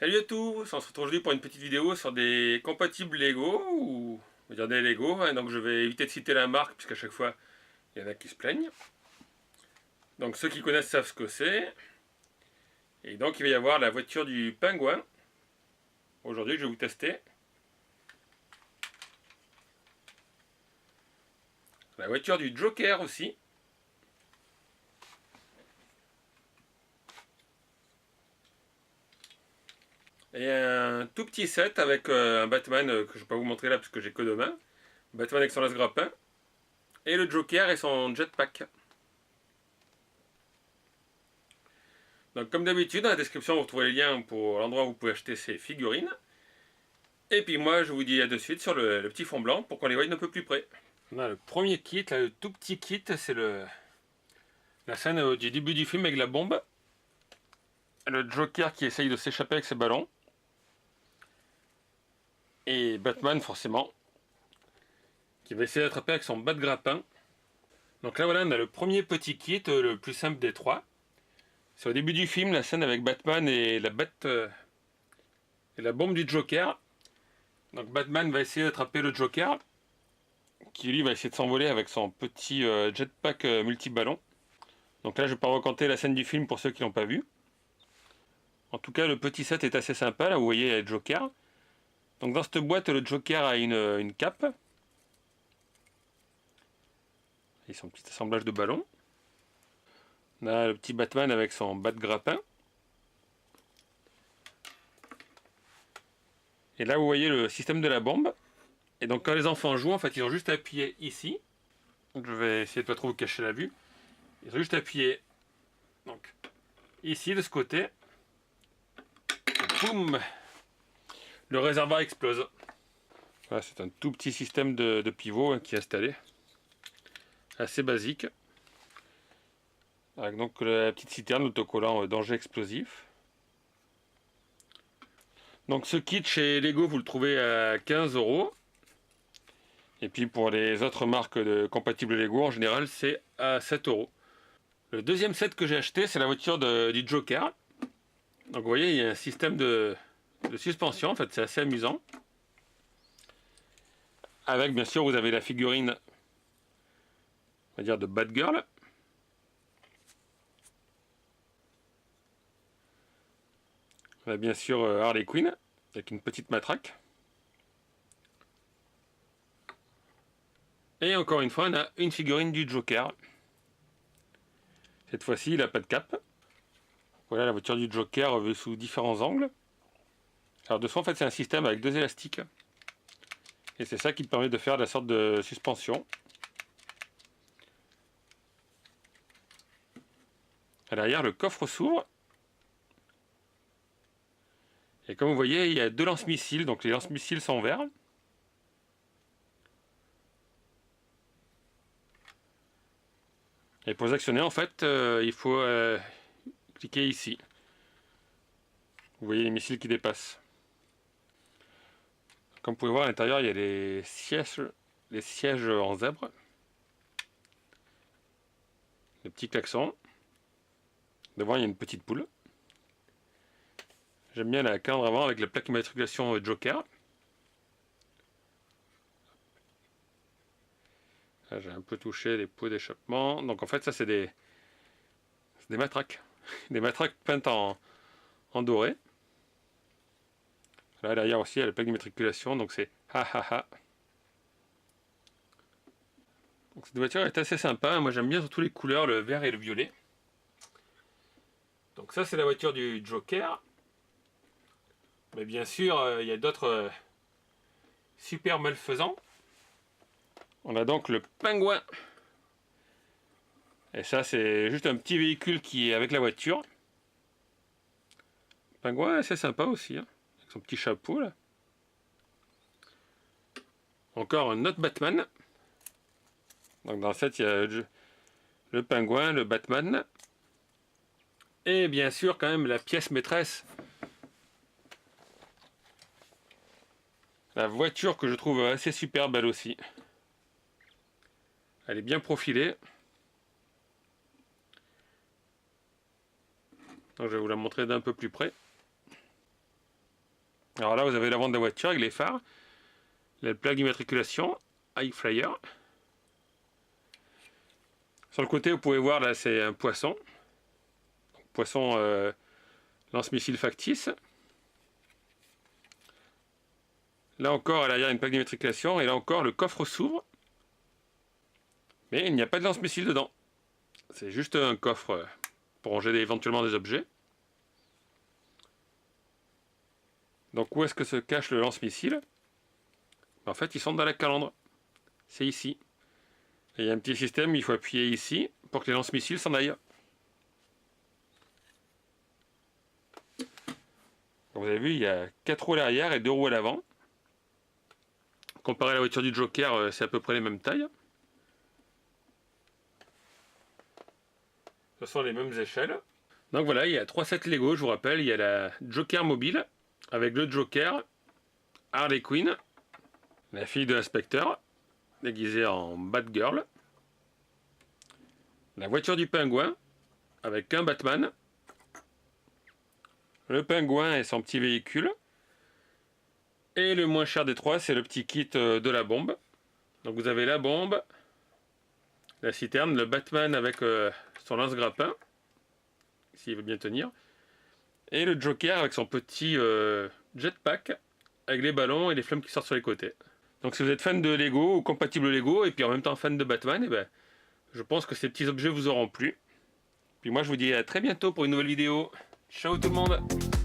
Salut à tous, on se retrouve aujourd'hui pour une petite vidéo sur des compatibles Lego, ou on va dire des Lego, hein. Donc je vais éviter de citer la marque puisqu'à chaque fois il y en a qui se plaignent. Donc ceux qui connaissent savent ce que c'est. Et donc il va y avoir la voiture du pingouin. Aujourd'hui je vais vous tester. La voiture du Joker aussi. Et un tout petit set avec un Batman que je ne vais pas vous montrer là parce que j'ai que deux mains. Batman avec son lance-grappin. Et le Joker et son jetpack. Donc comme d'habitude, dans la description vous retrouverez les liens pour l'endroit où vous pouvez acheter ces figurines. Et puis moi je vous dis à de suite sur le petit fond blanc pour qu'on les voie d'un peu plus près. On a le premier kit, là, le tout petit kit, c'est la scène du début du film avec la bombe. Le Joker qui essaye de s'échapper avec ses ballons. Et Batman forcément, qui va essayer d'attraper avec son bat de grappin. Donc là voilà, on a le premier petit kit, le plus simple des trois. C'est au début du film, la scène avec Batman et la bombe du Joker. Donc Batman va essayer d'attraper le Joker, qui lui va essayer de s'envoler avec son petit jetpack multi-ballon. Donc là je ne vais pas raconter la scène du film pour ceux qui l'ont pas vu. En tout cas le petit set est assez sympa, là vous voyez il y a le Joker. Donc dans cette boîte le Joker a une cape. Et son petit assemblage de ballons. On a le petit Batman avec son bat de grappin. Et là vous voyez le système de la bombe. Et donc quand les enfants jouent, en fait ils ont juste à appuyer ici. Donc je vais essayer de pas trop vous cacher la vue. Ils ont juste à appuyer donc ici de ce côté. Boum. Le réservoir explose. Voilà, c'est un tout petit système de pivot qui est installé. Assez basique. Avec donc la petite citerne, l'autocollant danger explosif. Donc ce kit chez Lego vous le trouvez à 15 €. Et puis pour les autres marques de compatibles Lego en général c'est à 7 €. Le deuxième set que j'ai acheté c'est la voiture du Joker. Donc vous voyez il y a un système de suspension, en fait c'est assez amusant. Avec bien sûr vous avez la figurine, on va dire de Batgirl. On a bien sûr Harley Quinn avec une petite matraque. Et encore une fois on a une figurine du Joker. Cette fois-ci il n'a pas de cape. Voilà la voiture du Joker vue sous différents angles. Alors dessous en fait c'est un système avec deux élastiques. Et c'est ça qui permet de faire la sorte de suspension. À l'arrière le coffre s'ouvre. Et comme vous voyez il y a deux lance-missiles, donc les lance-missiles sont verts. Et pour les actionner en fait il faut cliquer ici. Vous voyez les missiles qui dépassent. Comme vous pouvez voir à l'intérieur il y a les sièges en zèbre. Le petit klaxon. Devant il y a une petite poule. J'aime bien la calandre avant avec la plaque d'immatriculation Joker. Là j'ai un peu touché les pots d'échappement. Donc en fait ça c'est des matraques. Des matraques peintes en doré. Là derrière aussi il y a la plaque d'immatriculation, donc c'est ha ha ha. Donc cette voiture est assez sympa, moi j'aime bien surtout les couleurs, le vert et le violet. Donc ça c'est la voiture du Joker. Mais bien sûr il y a d'autres super malfaisants. On a donc le pingouin. Et ça c'est juste un petit véhicule qui est avec la voiture. Le pingouin c'est sympa aussi, hein, avec son petit chapeau là. Encore un autre Batman. Donc dans le set il y a le pingouin, le Batman. Et bien sûr quand même la pièce maîtresse. La voiture que je trouve assez super belle aussi. Elle est bien profilée. Donc je vais vous la montrer d'un peu plus près. Alors là, vous avez l'avant de la voiture avec les phares, la plaque d'immatriculation, High Flyer. Sur le côté, vous pouvez voir, là, c'est un poisson. Poisson lance-missile factice. Là encore, à l'arrière, une plaque d'immatriculation. Et là encore, le coffre s'ouvre. Mais il n'y a pas de lance-missile dedans. C'est juste un coffre pour ranger éventuellement des objets. Donc où est-ce que se cache le lance-missile? En fait, ils sont dans la calandre. C'est ici. Et il y a un petit système, il faut appuyer ici pour que les lance-missiles s'en aillent. Comme vous avez vu, il y a 4 roues à l'arrière et 2 roues à l'avant. Comparé à la voiture du Joker, c'est à peu près les mêmes tailles. Ce sont les mêmes échelles. Donc voilà, il y a 3 sets Lego, je vous rappelle. Il y a la Joker mobile, avec le Joker, Harley Quinn, la fille de l'inspecteur, déguisée en Batgirl, la voiture du pingouin, avec un Batman, le pingouin et son petit véhicule, et le moins cher des 3, c'est le petit kit de la bombe. Donc vous avez la bombe, la citerne, le Batman avec son lance-grappin, s'il veut bien tenir, et le Joker avec son petit jetpack, avec les ballons et les flammes qui sortent sur les côtés. Donc si vous êtes fan de Lego ou compatible Lego, et puis en même temps fan de Batman, et ben, je pense que ces petits objets vous auront plu. Puis moi je vous dis à très bientôt pour une nouvelle vidéo. Ciao tout le monde!